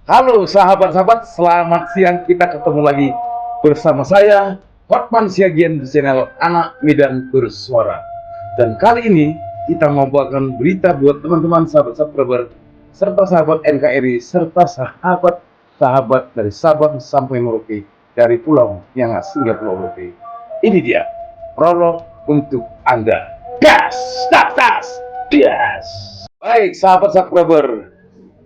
Halo sahabat-sahabat, selamat siang. Kita ketemu lagi bersama saya, Hotman Siagian di channel Anak Medan Bersuara. Dan kali ini kita membawakan berita buat teman-teman sahabat subscriber serta sahabat NKRI serta sahabat-sahabat dari Sabang sampai Merauke, dari Pulau Miangas hingga Pulau Rote. Ini dia prolog untuk Anda. Gas, das, das, gas. Baik sahabat subscriber,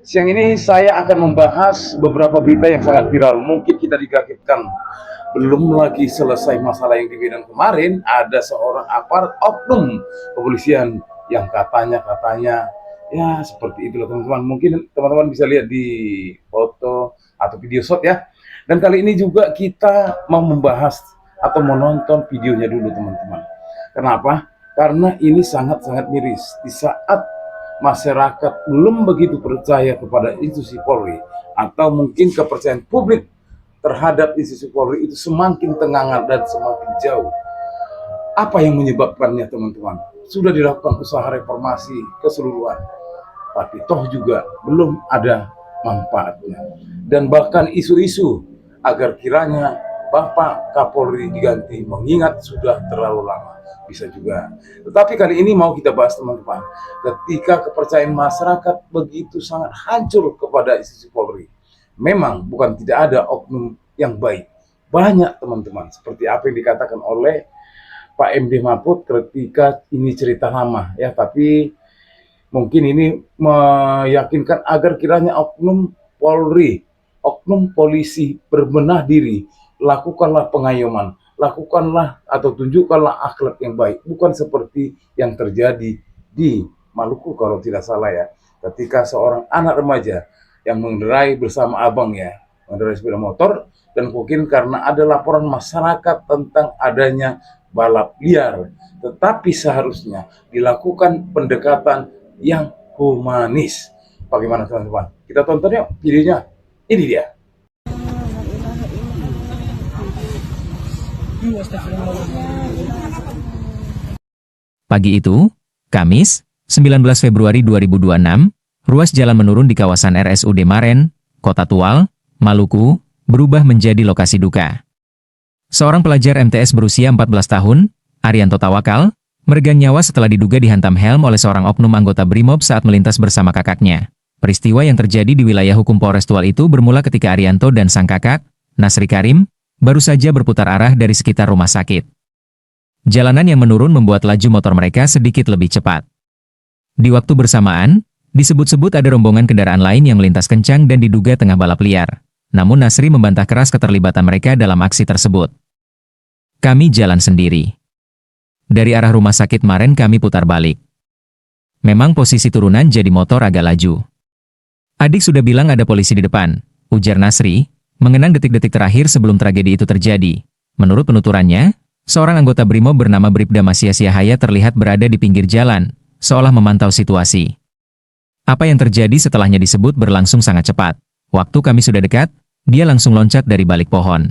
siang ini saya akan membahas beberapa berita yang sangat viral. Mungkin kita dikagetkan. Belum lagi selesai masalah yang di Medan kemarin, ada seorang aparat oknum kepolisian yang katanya ya seperti itulah teman-teman. Mungkin teman-teman bisa lihat di foto atau video shot ya. Dan kali ini juga kita mau membahas atau menonton videonya dulu teman-teman. Kenapa? Karena ini sangat-sangat miris. Di saat masyarakat belum begitu percaya kepada institusi Polri, atau mungkin kepercayaan publik terhadap institusi Polri itu semakin tengangan dan semakin jauh. Apa yang menyebabkannya teman-teman? Sudah dilakukan usaha reformasi keseluruhan, tapi toh juga belum ada manfaatnya. Dan bahkan isu-isu agar kiranya Bapak Kapolri diganti, mengingat sudah terlalu lama, bisa juga. Tetapi kali ini mau kita bahas teman-teman, ketika kepercayaan masyarakat begitu sangat hancur kepada institusi Polri, memang bukan tidak ada oknum yang baik, banyak teman-teman. Seperti apa yang dikatakan oleh Pak MD Mahfud ketika ini cerita lama ya, tapi mungkin ini meyakinkan agar kiranya oknum Polri, oknum polisi berbenah diri, lakukanlah pengayoman, lakukanlah atau tunjukkanlah akhlak yang baik, bukan seperti yang terjadi di Maluku kalau tidak salah ya, ketika seorang anak remaja yang mengendarai bersama abangnya, mengendarai sepeda motor, dan mungkin karena ada laporan masyarakat tentang adanya balap liar, tetapi seharusnya dilakukan pendekatan yang humanis. Bagaimana teman-teman? Kita tonton yuk videonya. Ini dia. Pagi itu, Kamis, 19 Februari 2026, ruas jalan menurun di kawasan RSUD Maren, Kota Tual, Maluku, berubah menjadi lokasi duka. Seorang pelajar MTS berusia 14 tahun, Arianto Tawakal, meregang nyawa setelah diduga dihantam helm oleh seorang oknum anggota BRIMOB saat melintas bersama kakaknya. Peristiwa yang terjadi di wilayah hukum Polres Tual itu bermula ketika Arianto dan sang kakak, Nasri Karim, baru saja berputar arah dari sekitar rumah sakit. Jalanan yang menurun membuat laju motor mereka sedikit lebih cepat. Di waktu bersamaan, disebut-sebut ada rombongan kendaraan lain yang melintas kencang dan diduga tengah balap liar. Namun Nasri membantah keras keterlibatan mereka dalam aksi tersebut. Kami jalan sendiri. Dari arah rumah sakit Maren kami putar balik. Memang posisi turunan jadi motor agak laju. Adik sudah bilang ada polisi di depan, ujar Nasri, mengenang detik-detik terakhir sebelum tragedi itu terjadi. Menurut penuturannya, seorang anggota BRIMOB bernama Bribda Masya Siahaya terlihat berada di pinggir jalan, seolah memantau situasi. Apa yang terjadi setelahnya disebut berlangsung sangat cepat. Waktu kami sudah dekat, dia langsung loncat dari balik pohon.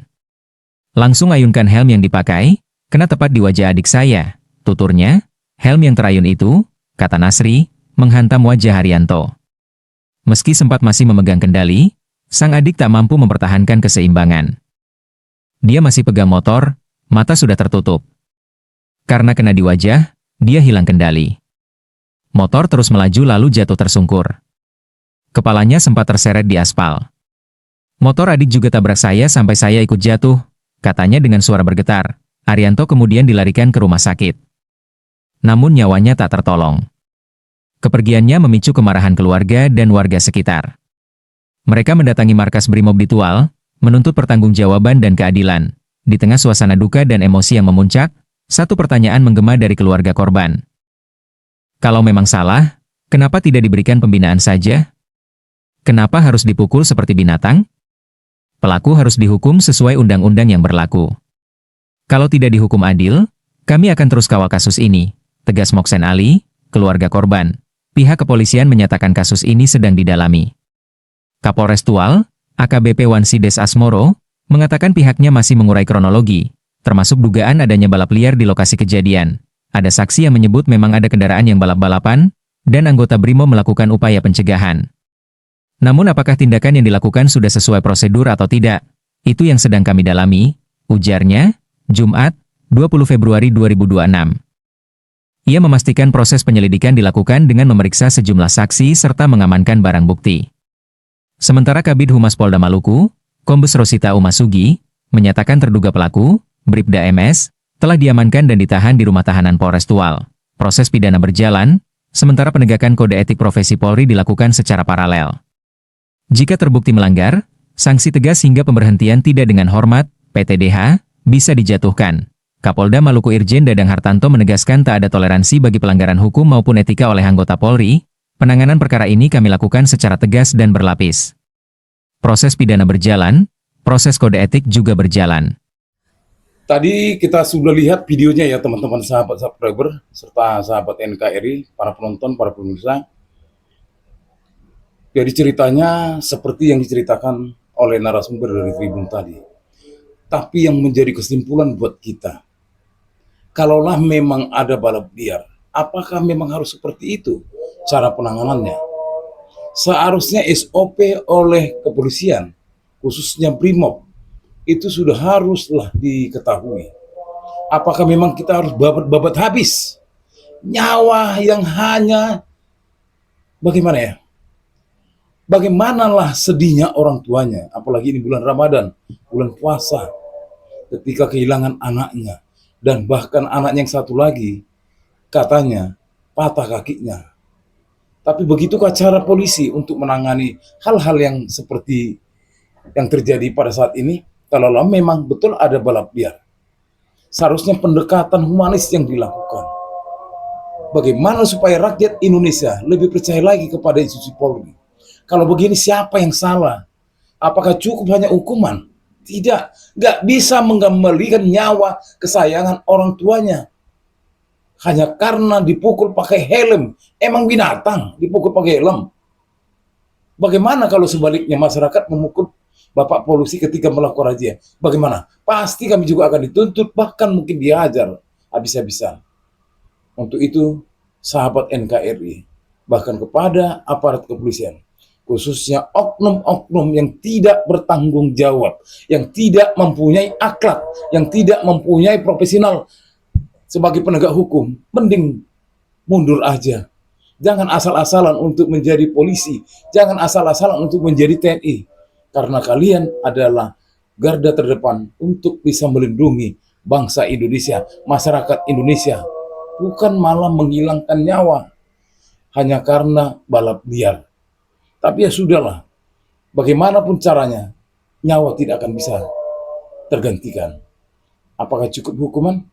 Langsung ayunkan helm yang dipakai, kena tepat di wajah adik saya. Tuturnya, helm yang terayun itu, kata Nasri, menghantam wajah Arianto. Meski sempat masih memegang kendali, sang adik tak mampu mempertahankan keseimbangan. Dia masih pegang motor, mata sudah tertutup. Karena kena di wajah, dia hilang kendali. Motor terus melaju lalu jatuh tersungkur. Kepalanya sempat terseret di aspal. Motor adik juga tabrak saya sampai saya ikut jatuh, katanya dengan suara bergetar. Arianto kemudian dilarikan ke rumah sakit. Namun nyawanya tak tertolong. Kepergiannya memicu kemarahan keluarga dan warga sekitar. Mereka mendatangi markas BRIMOB di Tual, menuntut pertanggungjawaban dan keadilan. Di tengah suasana duka dan emosi yang memuncak, satu pertanyaan menggema dari keluarga korban. Kalau memang salah, kenapa tidak diberikan pembinaan saja? Kenapa harus dipukul seperti binatang? Pelaku harus dihukum sesuai undang-undang yang berlaku. Kalau tidak dihukum adil, kami akan terus kawal kasus ini, tegas Moksen Ali, keluarga korban. Pihak kepolisian menyatakan kasus ini sedang didalami. Kapolres Tual, AKBP Wansides Asmoro, mengatakan pihaknya masih mengurai kronologi, termasuk dugaan adanya balap liar di lokasi kejadian. Ada saksi yang menyebut memang ada kendaraan yang balap-balapan, dan anggota BRIMOB melakukan upaya pencegahan. Namun apakah tindakan yang dilakukan sudah sesuai prosedur atau tidak? Itu yang sedang kami dalami, ujarnya, Jumat, 20 Februari 2026. Ia memastikan proses penyelidikan dilakukan dengan memeriksa sejumlah saksi serta mengamankan barang bukti. Sementara Kabid Humas Polda Maluku, Kombes Rosita Umasugi, menyatakan terduga pelaku, Bribda MS, telah diamankan dan ditahan di rumah tahanan Polres Tual. Proses pidana berjalan, sementara penegakan kode etik profesi Polri dilakukan secara paralel. Jika terbukti melanggar, sanksi tegas hingga pemberhentian tidak dengan hormat, PTDH, bisa dijatuhkan. Kapolda Maluku Irjen Dadang Hartanto menegaskan tak ada toleransi bagi pelanggaran hukum maupun etika oleh anggota Polri. Penanganan perkara ini kami lakukan secara tegas dan berlapis. Proses pidana berjalan, proses kode etik juga berjalan. Tadi kita sudah lihat videonya ya teman-teman sahabat subscriber serta sahabat NKRI, para penonton, para pemirsa. Jadi ceritanya seperti yang diceritakan oleh narasumber dari Tribun tadi. Tapi yang menjadi kesimpulan buat kita, kalaulah memang ada balap liar, apakah memang harus seperti itu cara penanganannya? Seharusnya SOP oleh kepolisian, khususnya BRIMOB, itu sudah haruslah diketahui. Apakah memang kita harus babat habis nyawa yang hanya bagaimana ya? Bagaimanalah sedihnya orang tuanya, apalagi ini bulan Ramadan, bulan puasa, ketika kehilangan anaknya, dan bahkan anaknya yang satu lagi katanya patah kakinya. Tapi begitukah cara polisi untuk menangani hal-hal yang seperti yang terjadi pada saat ini? Kalau memang betul ada balap liar, seharusnya pendekatan humanis yang dilakukan. Bagaimana supaya rakyat Indonesia lebih percaya lagi kepada institusi Polri? Kalau begini siapa yang salah? Apakah cukup hanya hukuman? Tidak, nggak bisa mengembalikan nyawa kesayangan orang tuanya hanya karena dipukul pakai helm. Emang binatang dipukul pakai helm? Bagaimana kalau sebaliknya masyarakat memukul bapak polisi ketika melakukan razia? Bagaimana? Pasti kami juga akan dituntut, bahkan mungkin dihajar habis-habisan. Untuk itu, sahabat NKRI, bahkan kepada aparat kepolisian, khususnya oknum-oknum yang tidak bertanggung jawab, yang tidak mempunyai akhlak, yang tidak mempunyai profesional sebagai penegak hukum, mending mundur aja. Jangan asal-asalan untuk menjadi polisi, jangan asal-asalan untuk menjadi TNI, karena kalian adalah garda terdepan untuk bisa melindungi bangsa Indonesia, masyarakat Indonesia, bukan malah menghilangkan nyawa hanya karena balap liar. Tapi ya sudahlah, bagaimanapun caranya, nyawa tidak akan bisa tergantikan. Apakah cukup hukuman?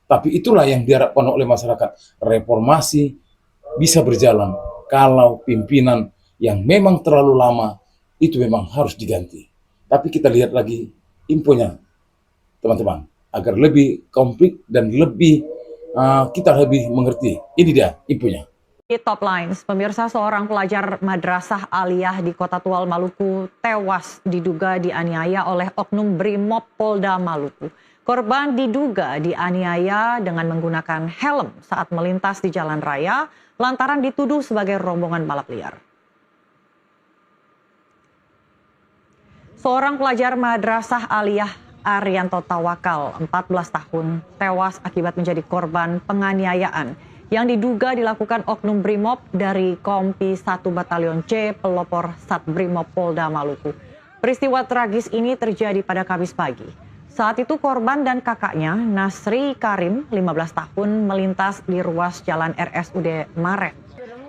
Tapi itulah yang diharapkan oleh masyarakat. Reformasi bisa berjalan kalau pimpinan yang memang terlalu lama itu memang harus diganti. Tapi kita lihat lagi infonya, teman-teman, agar lebih komplit dan lebih kita lebih mengerti. Ini dia infonya. Di Top Lines, pemirsa, seorang pelajar madrasah aliyah di Kota Tual, Maluku tewas diduga dianiaya oleh oknum BRIMOB Polda Maluku. Korban diduga dianiaya dengan menggunakan helm saat melintas di jalan raya lantaran dituduh sebagai rombongan balap liar. Seorang pelajar madrasah aliyah Arianto Tawakal, 14 tahun, tewas akibat menjadi korban penganiayaan yang diduga dilakukan oknum BRIMOB dari Kompi 1 Batalion C Pelopor Sat BRIMOB Polda Maluku. Peristiwa tragis ini terjadi pada Kamis pagi. Saat itu korban dan kakaknya, Nasri Karim, 15 tahun, melintas di ruas jalan RSUD Maret.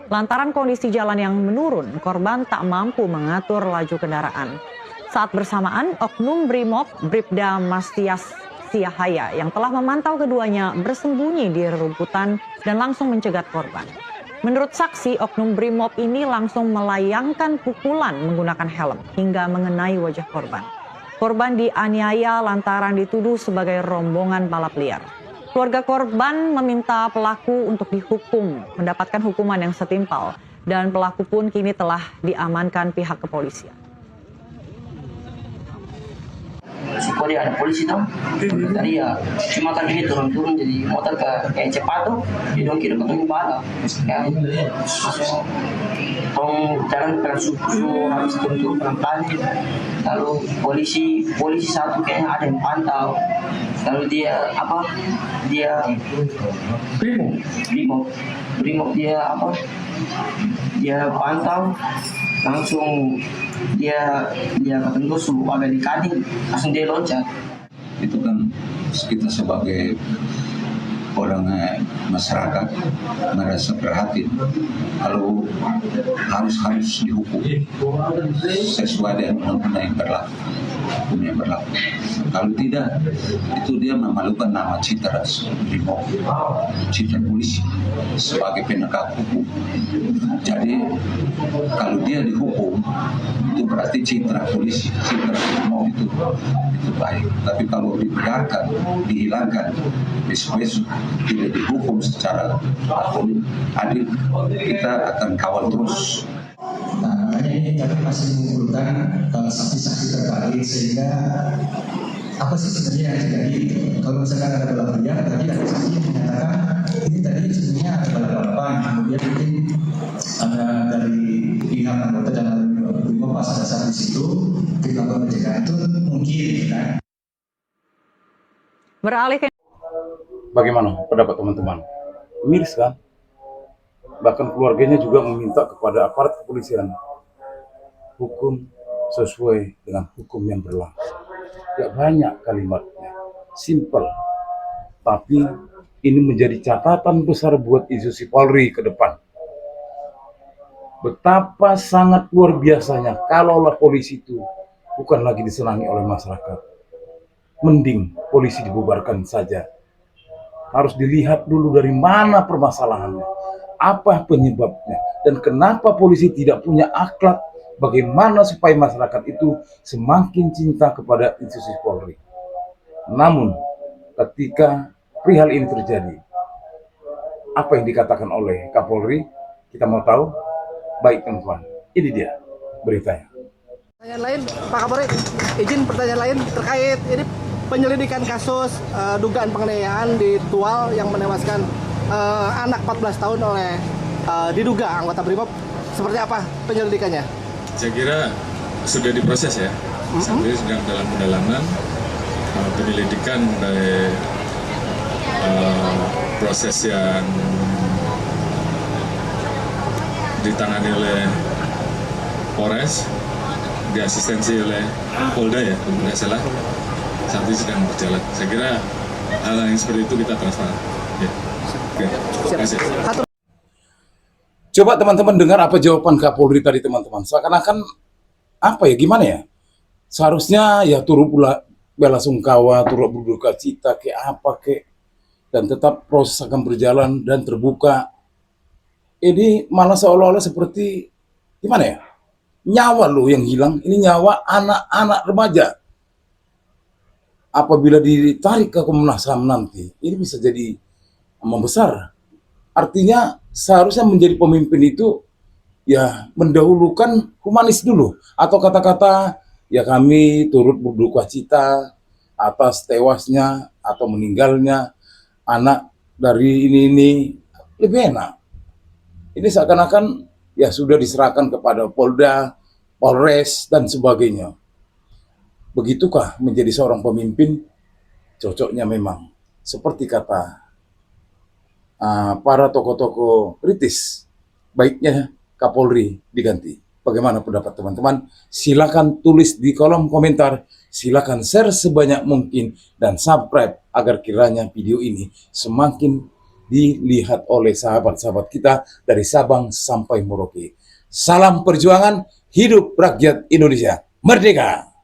Lantaran kondisi jalan yang menurun, korban tak mampu mengatur laju kendaraan. Saat bersamaan, oknum BRIMOB, Bribda Mastias Siahaya yang telah memantau keduanya bersembunyi di rerumputan dan langsung mencegat korban. Menurut saksi, oknum BRIMOB ini langsung melayangkan pukulan menggunakan helm hingga mengenai wajah korban. Korban dianiaya lantaran dituduh sebagai rombongan balap liar. Keluarga korban meminta pelaku untuk dihukum, mendapatkan hukuman yang setimpal, dan pelaku pun kini telah diamankan pihak kepolisian. Suko dia ada polisi tuh. Tadi ya, cuma kan ini turun-turun jadi motor kayak cepat tuh, dia dong kira ketemu balap. Ya, masuk tong jalan pelan susu habis turun-turun pelan-pelan. Lalu polisi satu kayaknya ada yang pantau. Lalu dia Brimob dia pantau, langsung dia ketemu su agak dikading, langsung dia loncat. Itu kan kita sebagai orang masyarakat merasa prihatin kalau harus dihukum sesuai dengan undang-undang yang berlaku, hukum yang berlaku. Kalau tidak, itu dia memalukan nama citra Brimob, citra polisi sebagai penegak hukum. Jadi kalau dia dihukum, itu berarti citra polisi, citra Brimob itu baik. Tapi kalau dibiarkan, dihilangkan, besok-besok tidak dihukum secara adil, kita akan kawal terus. Nah, makanya ini kami masih mengumpulkan saksi-saksi terkait sehingga apa sih sebenarnya yang terjadi. Kalau misalkan ada balap liar, tadi ada saksi yang menyatakan ini tadi sebenarnya ada balapan, kemudian mungkin ada dari pihak anggota dalam Brimob pas ada saat di situ dilakukan pencegahan itu mungkin kan. Beralih ke Bagaimana pendapat teman-teman? Miris kan? Bahkan keluarganya juga meminta kepada aparat kepolisian hukum sesuai dengan hukum yang berlaku. Gak banyak kalimatnya, simple. Tapi ini menjadi catatan besar buat institusi Polri ke depan. Betapa sangat luar biasanya kalaulah polisi itu bukan lagi disenangi oleh masyarakat. Mending polisi dibubarkan saja. Harus dilihat dulu dari mana permasalahannya, apa penyebabnya, dan kenapa polisi tidak punya akhlak, bagaimana supaya masyarakat itu semakin cinta kepada institusi Polri. Namun, ketika perihal ini terjadi, apa yang dikatakan oleh Kapolri, kita mau tahu? Baik teman-teman, ini dia beritanya. Pertanyaan lain, Pak Kapolri, izin pertanyaan lain terkait ini penyelidikan kasus dugaan penganiayaan di Tual yang menewaskan anak 14 tahun oleh diduga anggota Brimob. Seperti apa penyelidikannya? Saya kira sudah diproses ya. Saat ini sedang dalam pendalaman penyelidikan dari proses yang ditangani oleh Polres, diasistensi oleh Polda ya, kalau tidak salah. Saat ini sedang berjalan. Saya kira hal yang seperti itu kita transparan. Ya. Oke. Terima kasih. Coba teman-teman dengar apa jawaban Kapolri tadi teman-teman. Seakan-akan apa ya, gimana ya? Seharusnya ya turut bela sungkawa, turut berduka cita, kayak apa kayak, dan tetap proses akan berjalan dan terbuka. Ini malah seolah-olah seperti gimana ya? Nyawa loh yang hilang. Ini nyawa anak-anak remaja. Apabila ditarik ke Komnas HAM nanti, ini bisa jadi membesar. Artinya seharusnya menjadi pemimpin itu ya mendahulukan humanis dulu. Atau kata-kata ya kami turut berduka cita atas tewasnya atau meninggalnya anak dari ini lebih enak. Ini seakan-akan ya sudah diserahkan kepada Polda, Polres, dan sebagainya. Begitukah menjadi seorang pemimpin? Cocoknya memang seperti kata para tokoh-tokoh kritis, baiknya Kapolri diganti. Bagaimana pendapat teman-teman? Silakan tulis di kolom komentar, silakan share sebanyak mungkin, dan subscribe agar kiranya video ini semakin dilihat oleh sahabat-sahabat kita dari Sabang sampai Merauke. Salam perjuangan, hidup rakyat Indonesia, merdeka!